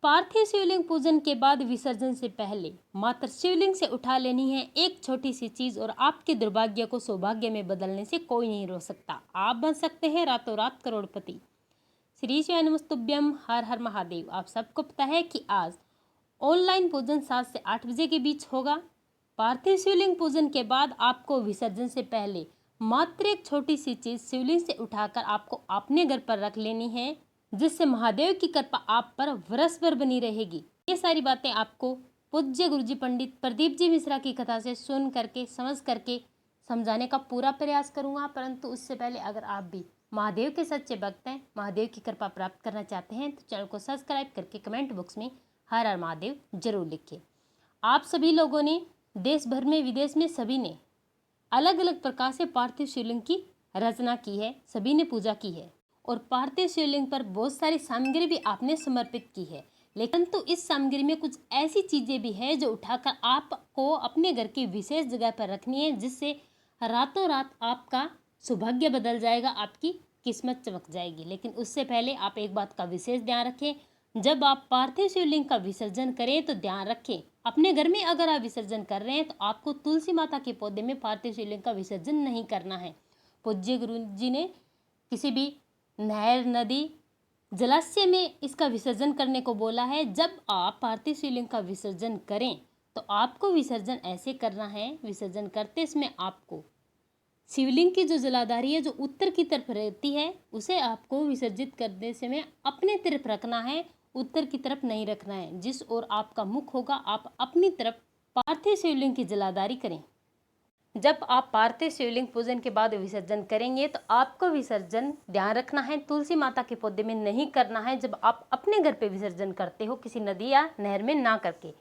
पार्थिव शिवलिंग पूजन के बाद विसर्जन से पहले मात्र शिवलिंग से उठा लेनी है एक छोटी सी चीज और आपके दुर्भाग्य को सौभाग्य में बदलने से कोई नहीं रोक सकता। आप बन सकते हैं रातों रात करोड़पति। श्री शिवाय नमस्तुभ्यम, हर हर महादेव। आप सबको पता है कि आज ऑनलाइन पूजन 7 से 8 बजे के बीच होगा। पार्थिव शिवलिंग पूजन के बाद आपको विसर्जन से पहले मात्र एक छोटी सी चीज शिवलिंग से उठाकर आपको अपने घर पर रख लेनी है, जिससे महादेव की कृपा आप पर वर्ष भर बनी रहेगी। ये सारी बातें आपको पूज्य गुरुजी पंडित प्रदीप जी मिश्रा की कथा से सुन करके समझ करके समझाने का पूरा प्रयास करूंगा। परंतु उससे पहले अगर आप भी महादेव के सच्चे भक्त हैं, महादेव की कृपा प्राप्त करना चाहते हैं, तो चैनल को सब्सक्राइब करके कमेंट बॉक्स में हर हर महादेव जरूर लिखिए। आप सभी लोगों ने देश भर में विदेश में सभी ने अलग अलग प्रकार से पार्थिव शिवलिंग की रचना की है, सभी ने पूजा की है और पार्थिव शिवलिंग पर बहुत सारी सामग्री भी आपने समर्पित की है। लेकिन तो इस सामग्री में कुछ ऐसी चीज़ें भी हैं जो उठाकर आपको अपने घर की विशेष जगह पर रखनी है, जिससे रातों रात आपका सौभाग्य बदल जाएगा, आपकी किस्मत चमक जाएगी। लेकिन उससे पहले आप एक बात का विशेष ध्यान रखें, जब आप पार्थिव शिवलिंग का विसर्जन करें तो ध्यान रखें, अपने घर में अगर आप विसर्जन कर रहे हैं तो आपको तुलसी माता के पौधे में पार्थिव शिवलिंग का विसर्जन नहीं करना है। पूज्य गुरु जी ने किसी भी नहर, नदी, जलाशय में इसका विसर्जन करने को बोला है। जब आप पार्थिव शिवलिंग का विसर्जन करें तो आपको विसर्जन ऐसे करना है, विसर्जन करते समय आपको शिवलिंग की जो जलाधारी है जो उत्तर की तरफ रहती है उसे आपको विसर्जित करते समय अपने तरफ रखना है, उत्तर की तरफ नहीं रखना है। जिस ओर आपका मुख होगा आप अपनी तरफ पार्थिव शिवलिंग की जलाधारी करें। जब आप पार्थिव शिवलिंग पूजन के बाद विसर्जन करेंगे तो आपको विसर्जन ध्यान रखना है तुलसी माता के पौधे में नहीं करना है। जब आप अपने घर पे विसर्जन करते हो किसी नदी या नहर में ना करके,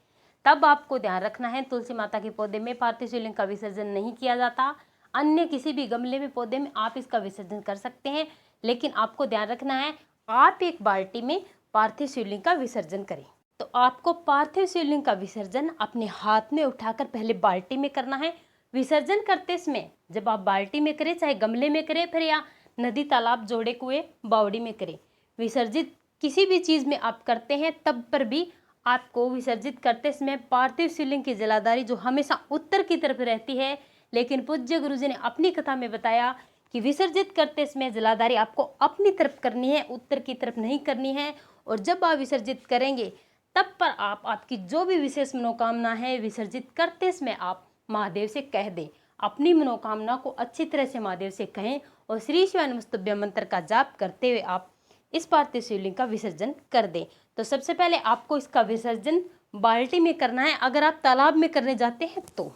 तब आपको ध्यान रखना है तुलसी माता के पौधे में पार्थिव शिवलिंग का विसर्जन नहीं किया जाता। अन्य किसी भी गमले में, पौधे में आप इसका विसर्जन कर सकते हैं, लेकिन आपको ध्यान रखना है आप एक बाल्टी में पार्थिव शिवलिंग का विसर्जन करें। तो आपको पार्थिव शिवलिंग का विसर्जन अपने हाथ में उठाकर पहले बाल्टी में करना है। विसर्जन करते समय जब आप बाल्टी में करें, चाहे गमले में करें, फिर या नदी, तालाब, जोड़े, कुएं, बावड़ी में करें, विसर्जित किसी भी चीज़ में आप करते हैं, तब पर भी आपको विसर्जित करते समय पार्थिव शिवलिंग की जलाधारी जो हमेशा उत्तर की तरफ रहती है, लेकिन पूज्य गुरुजी ने अपनी कथा में बताया कि विसर्जित करते समय जलाधारी आपको अपनी तरफ करनी है, उत्तर की तरफ नहीं करनी है। और जब आप विसर्जित करेंगे तब पर आप आपकी जो भी विशेष मनोकामना है विसर्जित करते समय आप महादेव से कह दें, अपनी मनोकामना को अच्छी तरह से महादेव से कहें और श्री शिवाय नमस्तुभ्यम मंत्र का जाप करते हुए आप इस पार्थिव शिवलिंग का विसर्जन कर दें। तो सबसे पहले आपको इसका विसर्जन बाल्टी में करना है। अगर आप तालाब में करने जाते हैं तो,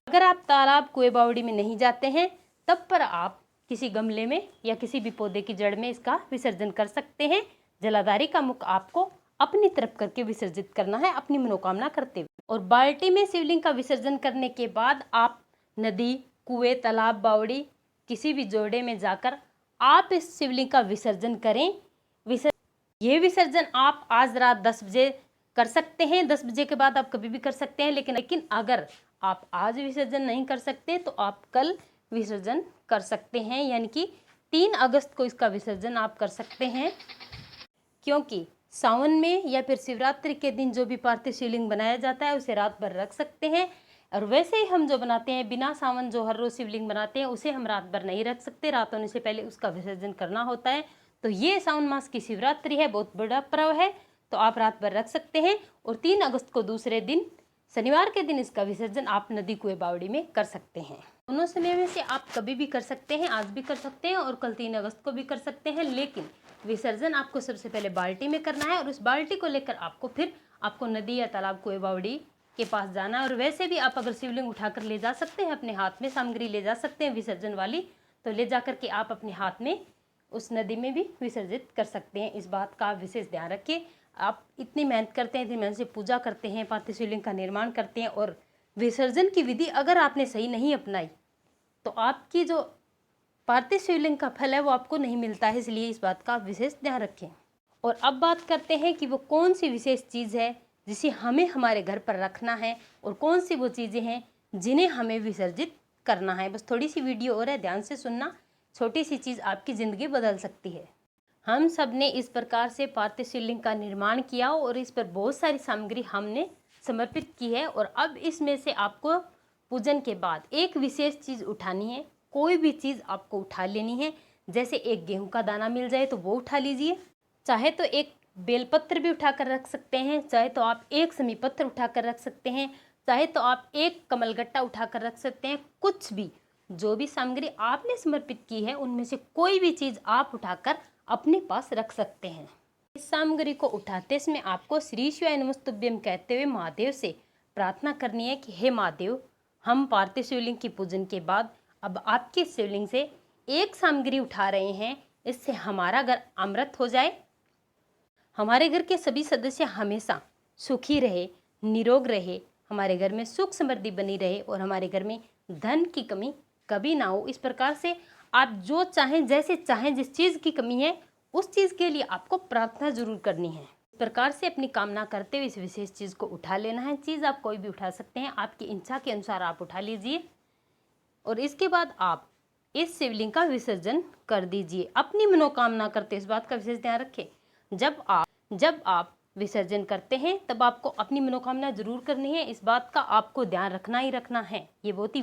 अगर आप तालाब, कुएं, बावड़ी में नहीं जाते हैं तब पर आप किसी गमले में या किसी भी पौधे की जड़ में इसका विसर्जन कर सकते हैं। जलाधारी का मुख आपको अपनी तरफ करके विसर्जित करना है, अपनी मनोकामना करते हुए। और बाल्टी में शिवलिंग का विसर्जन करने के बाद आप नदी, कुएं, तालाब, बावड़ी, किसी भी जोड़े में जाकर आप इस शिवलिंग का विसर्जन करें। ये विसर्जन आप आज रात 10 बजे कर सकते हैं। 10 बजे के बाद आप कभी भी कर सकते हैं। लेकिन अगर आप आज विसर्जन नहीं कर सकते तो आप कल विसर्जन कर सकते हैं, यानी कि 3 अगस्त को इसका विसर्जन आप कर सकते हैं। क्योंकि सावन में या फिर शिवरात्रि के दिन जो भी पार्थिव शिवलिंग बनाया जाता है उसे रात भर रख सकते हैं। और वैसे ही हम जो बनाते हैं बिना सावन, जो हर रोज शिवलिंग बनाते हैं, उसे हम रात भर नहीं रख सकते, रात होने से पहले उसका विसर्जन करना होता है। तो ये सावन मास की शिवरात्रि है, बहुत बड़ा पर्व है, तो आप रात भर रख सकते हैं। और 3 अगस्त को दूसरे दिन, शनिवार के दिन, इसका विसर्जन आप नदी, कुएं, बावड़ी में कर सकते हैं। दोनों समय में से आप कभी भी कर सकते हैं, आज भी कर सकते हैं और कल 3 अगस्त को भी कर सकते हैं। लेकिन विसर्जन आपको सबसे पहले बाल्टी में करना है और उस बाल्टी को लेकर आपको नदी या तालाब, कुएं, बावड़ी के पास जाना है। और वैसे भी आप अगर शिवलिंग उठाकर ले जा सकते हैं, अपने हाथ में सामग्री ले जा सकते हैं विसर्जन वाली, तो ले जाकर के आप अपने हाथ में उस नदी में भी विसर्जित कर सकते हैं। इस बात का विशेष ध्यान रखिए। आप इतनी मेहनत करते हैं, इतनी मेहनत से पूजा करते हैं, पार्थिव शिवलिंग का निर्माण करते हैं और विसर्जन की विधि अगर आपने सही नहीं अपनाई तो आपकी जो पार्थिव शिवलिंग का फल है वो आपको नहीं मिलता है। इसलिए इस बात का विशेष ध्यान रखें। और अब बात करते हैं कि वो कौन सी विशेष चीज़ है जिसे हमें हमारे घर पर रखना है और कौन सी वो चीज़ें हैं जिन्हें हमें विसर्जित करना है। बस थोड़ी सी वीडियो और है, ध्यान से सुनना। छोटी सी चीज़ आपकी ज़िंदगी बदल सकती है। हम सब ने इस प्रकार से पार्थिव शिवलिंग का निर्माण किया और इस पर बहुत सारी सामग्री हमने समर्पित की है। और अब इसमें से आपको पूजन के बाद एक विशेष चीज़ उठानी है। कोई भी चीज़ आपको उठा लेनी है। जैसे एक गेहूं का दाना मिल जाए तो वो उठा लीजिए, चाहे तो एक बेलपत्र भी उठाकर रख सकते हैं, चाहे तो आप एक समी पत्र उठाकर रख सकते हैं, चाहे तो आप एक कमलगट्टा उठाकर रख सकते हैं। कुछ भी, जो भी सामग्री आपने समर्पित की है उनमें से कोई भी चीज़ आप उठाकर अपने पास रख सकते हैं। इस सामग्री को उठाते समय आपको श्री शिवाय नमस्तुभ्यम कहते हुए महादेव से प्रार्थना करनी है कि हे महादेव, हम पार्थिव शिवलिंग की पूजन के बाद अब आपके शिवलिंग से एक सामग्री उठा रहे हैं, इससे हमारा घर अमृत हो जाए, हमारे घर के सभी सदस्य हमेशा सुखी रहे, निरोग रहे, हमारे घर में सुख समृद्धि बनी रहे और हमारे घर में धन की कमी कभी ना हो। इस प्रकार से आप जो चाहें, जैसे चाहें, जिस चीज़ की कमी है उस चीज़ के लिए आपको प्रार्थना जरूर करनी है। इस प्रकार से अपनी कामना करते हुए इस विशेष चीज़ को उठा लेना है। चीज़ आप कोई भी उठा सकते हैं, आपकी इच्छा के अनुसार आप उठा लीजिए और इसके बाद आप इस शिवलिंग का विसर्जन कर दीजिए। अपनी मनोकामना करते, इस बात का विशेष ध्यान रखें, जब आप विसर्जन करते हैं तब आपको अपनी मनोकामना जरूर करनी है। इस बात का आपको ध्यान रखना ही रखना है। ये बहुत ही